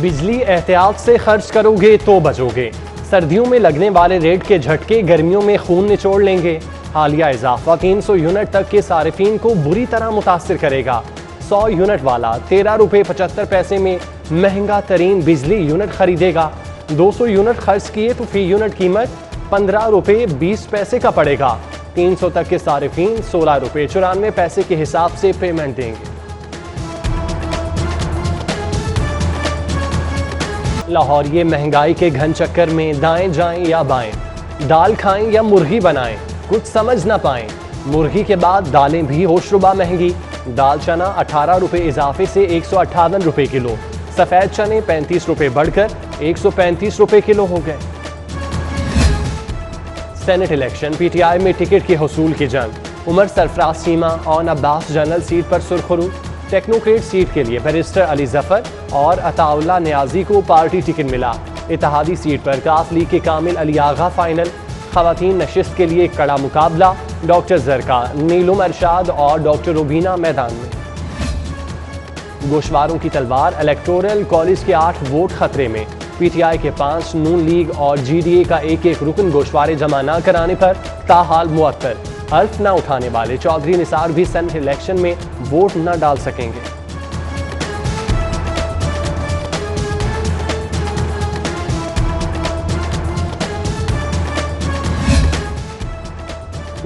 बिजली एहतियात से खर्च करोगे तो बचोगे। सर्दियों में लगने वाले रेट के झटके गर्मियों में खून निचोड़ लेंगे। हालिया इजाफा 300 यूनिट तक के सारिफीन को बुरी तरह मुतासिर करेगा। 100 यूनिट वाला 13 रुपये 75 पैसे में महंगा तरीन बिजली यूनिट खरीदेगा। 200 यूनिट खर्च किए तो फी यूनिट कीमत 15 रुपये 20 पैसे का पड़ेगा। 300 तक के सारिफीन 16 रुपये 94 पैसे के हिसाब से पेमेंट देंगे। लाहौर ये महंगाई के घन चक्कर में दाएं जाएं या बाएं, दाल खाएं या मुर्गी बनाएं, कुछ समझ ना पाएं। मुर्गी के बाद दालें भी होशरुबा महंगी। दाल चना 18 रुपये इजाफे से 158 रुपये किलो, सफ़ेद चने 35 रुपये बढ़कर 135 रुपये किलो हो गए। सेनेट इलेक्शन PTI में टिकट के हसूल की जंग। उमर सरफराज सीमा और अब्बास जनरल सीट पर सुरखरू। टेक्नोक्रेट सीट के लिए बैरिस्टर अली जफर और अताउल्ला नियाजी को पार्टी टिकट मिला। इत्तेहादी सीट पर काफ लीग के कामिल अली आगा फाइनल। खवातीन नशिस्त के लिए कड़ा मुकाबला। डॉक्टर जरका, नीलुम अरशाद और डॉक्टर रुबीना मैदान में। गोशवारों की तलवार। इलेक्टोरल कॉलेज के 8 वोट खतरे में। PTI के 5, नून लीग और GDA का एक रुकन गोशवारे जमा न कराने पर ताहाल मुअत्तल। हल्फ न उठाने वाले चौधरी निसार भी सेनेट इलेक्शन में वोट न डाल सकेंगे।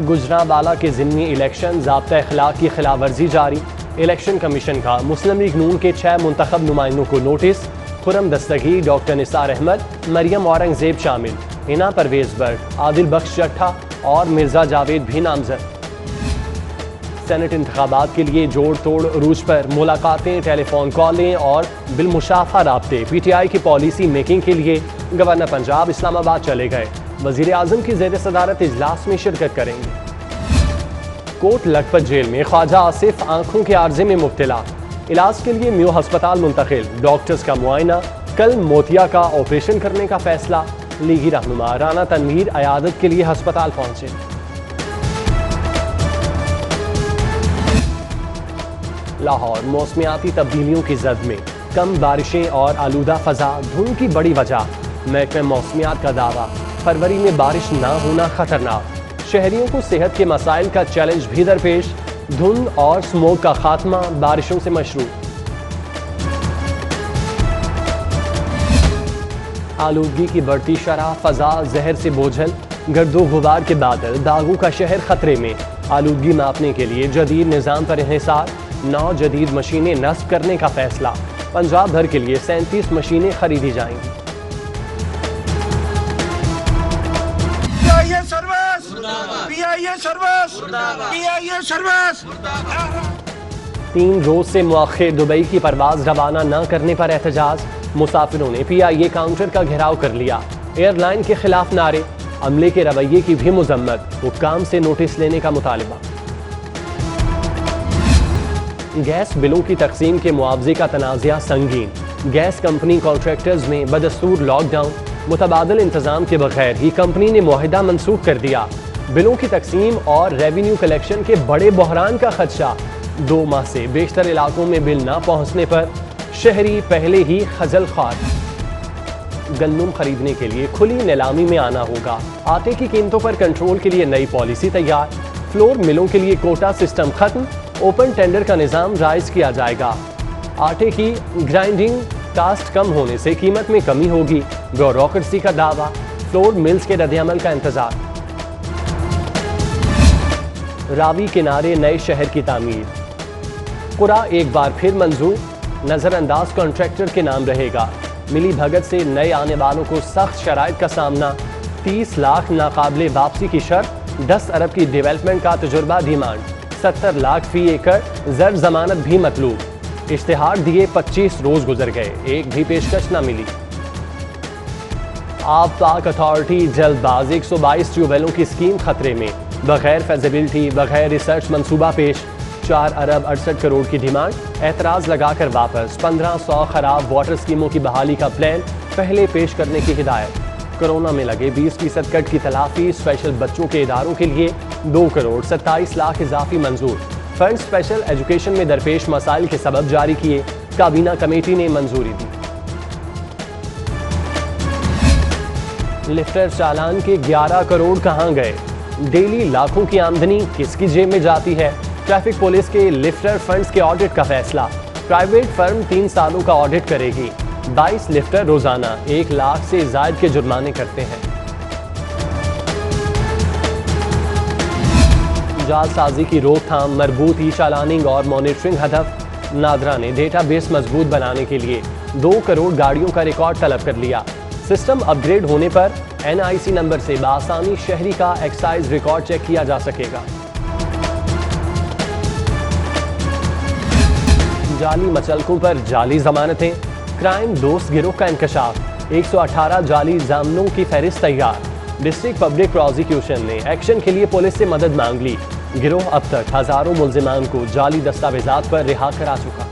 गुजरांवाला के ज़िमनी इलेक्शन ज़ाब्ता अखलाक की खिलाफ वर्जी जारी। इलेक्शन कमीशन का मुस्लिम लीग नून के 6 मुंतखब नुमाइंदों को नोटिस। खुरम दस्तगी, डॉक्टर निसार अहमद, मरियम औरंगजेब शामिल। हिना परवेज बर्ड, आदिल बख्श जट्ठा और मिर्जा जावेद भी नामजद। सेनेट इंतखाबात के लिए जोड़ तोड़ रूज पर मुलाकातें, टेलीफोन कॉलें और बिलमुशाफा राब्ते। PTI की पॉलिसी मेकिंग के लिए गवर्नर पंजाब इस्लामाबाद चले गए। वजीर आजम की ज़ेर सदारत इजलास में शिरकत करेंगे। कोट लखपत जेल में ख्वाजा आसिफ आंखों के आर्जे में मुब्तला। इलाज के लिए म्यू अस्पताल मुंतकिल। डॉक्टर्स का मुआयना। कल मोतिया का ऑपरेशन करने का फैसला। लीगी रहनुमा राना तनवीर अयादत के लिए अस्पताल पहुंचे। लाहौर मौसमियाती तब्दीलियों की जद में। कम बारिशें और आलूदा फजा धुंध की बड़ी वजह। महकमे मौसमियात का दावा, फरवरी में बारिश ना होना खतरनाक। शहरियों को सेहत के मसाइल का चैलेंज भी दरपेश। धुंध और स्मोक का खात्मा बारिशों से मशरू। आलूदगी की बढ़ती शरह, फजा जहर से बोझल। गर्दो गुबार के बादल, दागों का शहर खतरे में। आलूदगी मापने के लिए जदीद निज़ाम पर इन्हिसार। 9 जदीद मशीनें नस्ब करने का फैसला। पंजाब भर के लिए 37 मशीनें खरीदी जाएंगी। तीन रोज से मुअख्खर दुबई की परवाज रवाना न करने पर एहतजाज। मुसाफिरों ने PIA काउंटर का घेराव कर लिया। एयरलाइन के खिलाफ नारे। अमले के रवैये की भी मुजम्मत। हुक्काम से नोटिस लेने का मुतालिबा। गैस बिलों की तकसीम के मुआवजे का तनाज़ा संगीन। गैस कंपनी कॉन्ट्रैक्टर्स में बदस्तूर लॉकडाउन। मुतबादल इंतजाम के बगैर ही कंपनी ने मुआहिदा मनसूख कर दिया। बिलों की तकसीम और रेवेन्यू कलेक्शन के बड़े बहरान का खदशा। 2 माह से बेशतर इलाकों में बिल न पहुंचने पर शहरी पहले ही खजल ख्वार। गंदम खरीदने के लिए खुली नीलामी में आना होगा। आटे की कीमतों पर कंट्रोल के लिए नई पॉलिसी तैयार। फ्लोर मिलों के लिए कोटा सिस्टम खत्म। ओपन टेंडर का निज़ाम राइज किया जाएगा। आटे की ग्राइंडिंग कास्ट कम होने से कीमत में कमी होगी। ब्यूरोक्रेसी का दावा। फ्लोर मिल्स के रद्द-ए-अमल का इंतजार। रावी किनारे नए शहर की तामीर। कुरा एक बार फिर मंजूर। नजरअंदाज कॉन्ट्रैक्टर के नाम रहेगा। मिली भगत से नए आने वालों को सख्त शराइत का सामना। 30 लाख नाकाबिले वापसी की शर्त। 10 अरब की डेवलपमेंट का तजुर्बा डिमांड। 70 लाख फी एकड़ जर जमानत भी मतलूब। इश्तिहार दिए 25 रोज गुजर गए, एक भी पेशकश न मिली। आप पाक अथॉरिटी जल्दबाज। 122 ट्यूबवेलों की स्कीम खतरे में। बगैर फेजिबिलिटी, बगैर रिसर्च मंसूबा पेश। 4 अरब 68 करोड़ की डिमांड। एतराज़ लगाकर वापस। 1500 खराब वाटर स्कीमों की बहाली का प्लान पहले पेश करने की हिदायत। कोरोना में लगे 20% कट की तलाफी। स्पेशल बच्चों के इदारों के लिए 2 करोड़ 27 लाख इजाफी मंजूर। फंड स्पेशल एजुकेशन में दरपेश मसाइल के सबब जारी किए। काबीना कमेटी ने मंजूरी दी। लिफ्टर चालान के 11 करोड़ कहां गए? डेली लाखों की आमदनी किसकी जेब में जाती है? ट्रैफिक पुलिस के लिफ्टर फंड्स के ऑडिट का फैसला। प्राइवेट फर्म 3 सालों का ऑडिट करेगी। 22 लिफ्टर रोजाना 1 लाख से ज्यादा के जुर्माने करते हैं। जालसाजी की रोकथाम, मजबूत ई चालानिंग और मॉनिटरिंग हदफ। नादरा ने डेटाबेस मजबूत बनाने के लिए 2 करोड़ गाड़ियों का रिकॉर्ड तलब कर लिया। सिस्टम अपग्रेड होने पर NIC नंबर से बआसानी शहरी का एक्साइज रिकॉर्ड चेक किया जा सकेगा। जाली मचलकों पर जाली जमानतें, क्राइम दोस्त गिरोह का इंकशाफ। 118 जाली जामनों की फहरिस्त तैयार। डिस्ट्रिक्ट पब्लिक प्रोसिक्यूशन ने एक्शन के लिए पुलिस से मदद मांग ली। गिरोह अब तक हजारों मुल्जिमान को जाली दस्तावेजात पर रिहा करा चुका।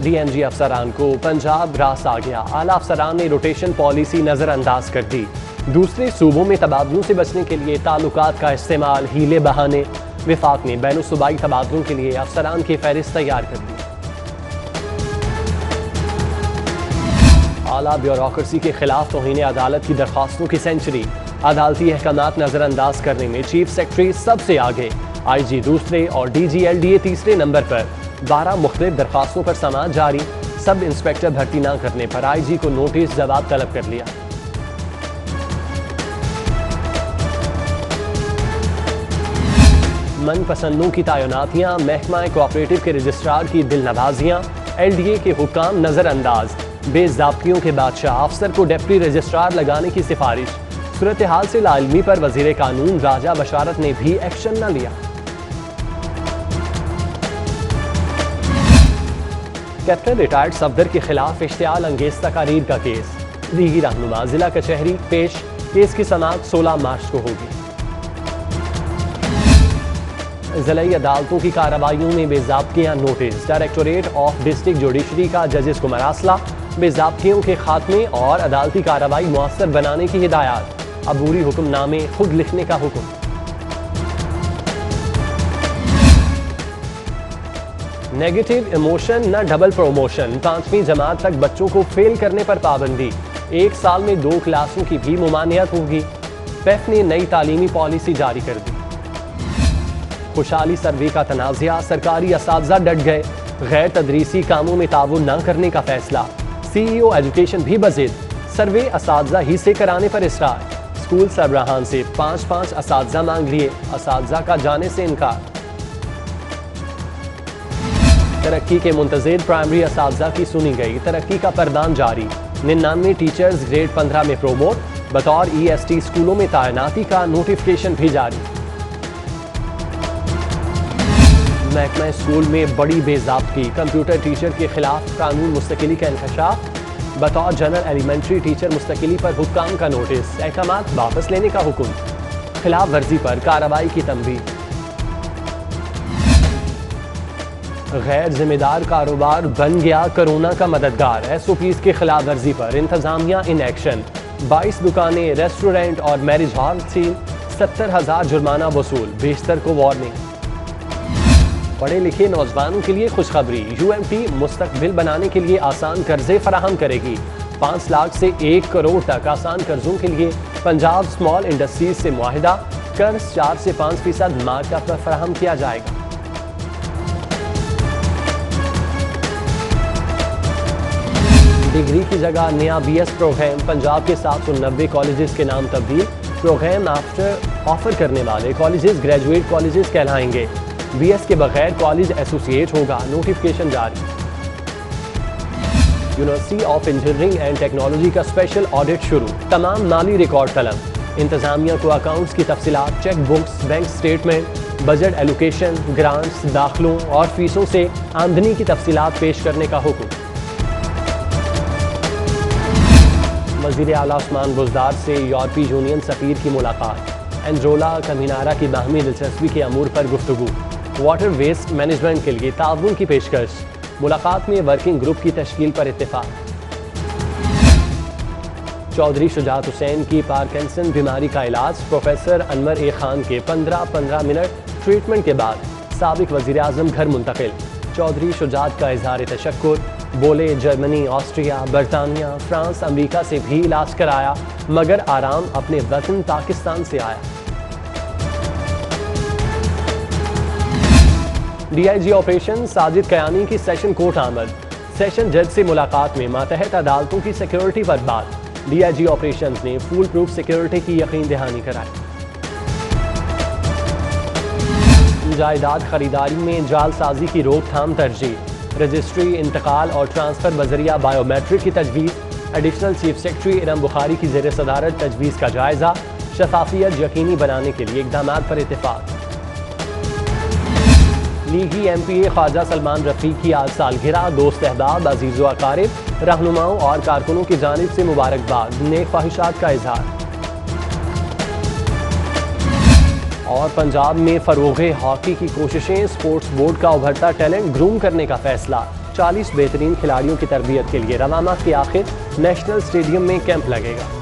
DNG अफसरान को पंजाब रास आ गया। आला अफसरान ने रोटेशन पॉलिसी नजरअंदाज कर दी। दूसरे सूबों में तबादलों से बचने के लिए ताल्लुकात का इस्तेमाल, हीले बहाने। विफाक ने बैनुल सूबाई तबादलों के लिए अफसरान की फहरिस्त तैयार कर दी। आला ब्यूरोक्रेसी के खिलाफ तौहीन अदालत की दरख्वास्तों की सेंचुरी। अदालती अहकामात नजरअंदाज करने में चीफ सेक्रेटरी सबसे आगे। IG दूसरे और DG LDA तीसरे नंबर पर। 12 मुख्तलिफ दरख्वास्तों पर समाअत जारी। सब इंस्पेक्टर भर्ती न करने पर IG को नोटिस जवाब तलब कर लिया। मनपसंदों की तैनातियां, महकमा कोऑपरेटिव के रजिस्ट्रार की दिल नवाजियां, LDA के हुक्काम नजरअंदाज। बेज़ाब्तियों के बादशाह अफसर को डिप्टी रजिस्ट्रार लगाने की सिफारिश। सूरत हाल से लाइलमी पर वजीर कानून राजा बशारत ने भी एक्शन न लिया। कैप्टन रिटायर्ड सफदर के खिलाफ इश्तियाल अंगेज तकारीर का केस। लीगी रहनुमा जिला कचहरी पेश। केस की समाअत 16 मार्च को होगी। ज़िलाई अदालतों की कार्रवाइयों में बेज़ाब्तियां notice. Directorate of district judiciary का जजेस को मरासला। बेज़ाब्तियों के खात्मे और अदालती कार्रवाई मुअस्सर बनाने की हिदायत। अबूरी हुक्मनामे खुद लिखने का हुक्म। नेगेटिव इमोशन न डबल प्रमोशन। 5वीं जमात तक बच्चों को फेल करने पर पाबंदी। 1 साल में 2 क्लासों की भी मुमानियत होगी। पेफ ने नई तालीमी पॉलिसी जारी कर दी। खुशहाली सर्वे का तनाज़ा, सरकारी असातिज़ा डट गए। गैर तदरीसी कामों में ताउन न करने का फैसला। CEO एजुकेशन भी बज़िद। सर्वे असातिज़ा ही से कराने पर इसरार। स्कूल सरबराहान से 5-5 असातिज़ा मांग लिए। असातिज़ा का जाने से इनकार। तरक्की के मुंतज़िर प्राइमरी असातिज़ा की सुनी गई। तरक्की का परदान जारी। 99 टीचर्स ग्रेड 15 में प्रोमोट। बतौर EST स्कूलों में तैनाती का नोटिफिकेशन भी जारी। महकमा स्कूल में बड़ी बेज़ाब्ती। कंप्यूटर टीचर के खिलाफ कानून मुस्तकिली का इंकशाफ। बतौर जनरल एलिमेंट्री टीचर मुस्तकिली पर हुक्काम का नोटिस। अहकामात वापस लेने का हुक्म। खिलाफ वर्जी पर कार्रवाई की तंबीह। गैर जिम्मेदार कारोबार बन गया कोरोना का मददगार। SOPs के खिलाफ वर्जी पर इंतजामिया इन एक्शन। 22 दुकानें, रेस्टोरेंट और मैरिज हॉल सील। 70,000 जुर्माना वसूल। बेशतर को वार्निंग। पढ़े लिखे नौजवानों के लिए खुशखबरी। UMT मुस्तकबिल बनाने के लिए आसान कर्जे फराहम करेगी। 5 लाख से 1 करोड़ तक आसान कर्जों के लिए पंजाब स्मॉल इंडस्ट्रीज से मुआहिदा। कर्ज 4 से 5% मार्कअप पर फराहम किया जाएगा। डिग्री की जगह नया BS प्रोग्राम। पंजाब के 790 कॉलेजेस के नाम तब्दील। प्रोग्राम ऑफर करने वाले कॉलेजेस ग्रेजुएट कॉलेजेस कहलाएंगे। BS के बगैर कॉलेज एसोसिएट होगा। नोटिफिकेशन जारी। University of engineering and technology का स्पेशल ऑडिट शुरू। तमाम माली रिकॉर्ड तलब। इंतजामिया को अकाउंट्स की तफसीलात, check books, bank statement, budget allocation, grants, दाखिलों और फीसों से आमदनी की तफसीलात पेश करने का हुक्म। वज़ीर आला उस्मान बुज़दार से यूरोपीय यूनियन सफ़ीर की मुलाकात। एंड्रोला कमीनारा की बाहमी दिलचस्पी के अमूर पर गुफ्तगू। वाटर वेस्ट मैनेजमेंट के लिए ताउन की पेशकश। मुलाकात में वर्किंग ग्रुप की तश्कील पर इत्तेफाक। चौधरी शुजात हुसैन की पार्किंसन बीमारी का इलाज। प्रोफेसर अनवर ए खान के 15-15 मिनट ट्रीटमेंट के बाद साबिक वज़ीर आज़म घर मुंतकिल। चौधरी शुजात का इजहार तशक्कुर। बोले जर्मनी, ऑस्ट्रिया, बरतानिया, फ्रांस, अमेरिका से भी इलाज कराया, मगर आराम अपने वतन पाकिस्तान से आया। डीआईजी ऑपरेशन साजिद कयानी की सेशन कोर्ट आमद। सेशन जज से मुलाकात में मातहत अदालतों की सिक्योरिटी पर बात। डीआईजी ऑपरेशन ने फुल प्रूफ सिक्योरिटी की यकीन दहानी कराई। जायदाद खरीदारी में जालसाजी की रोकथाम तरजीह। रजिस्ट्री, इंतकाल और ट्रांसफर बजरिया बायोमेट्रिक की तजवीज़। Additional chief secretary Iram Bukhari की ज़ेर सदारत तजवीज़ का जायजा। शफाफियत यकीनी बनाने के लिए इक़दाम पर इत्तेफाक। लीगी MPA ख्वाजा सलमान रफ़ीक की आज सालगिरह। दोस्त अहबाब, अजीज़ व अकारिब, रहनुमाओं और कारकुनों की जानिब से मुबारकबाद, नेक ख्वाहिशात का इजहार। और पंजाब में फ़रोग़े हॉकी की कोशिशें। स्पोर्ट्स बोर्ड का उभरता टैलेंट ग्रूम करने का फैसला। 40 बेहतरीन खिलाड़ियों की तरबियत के लिए रवाना के आखिर नेशनल स्टेडियम में कैंप लगेगा।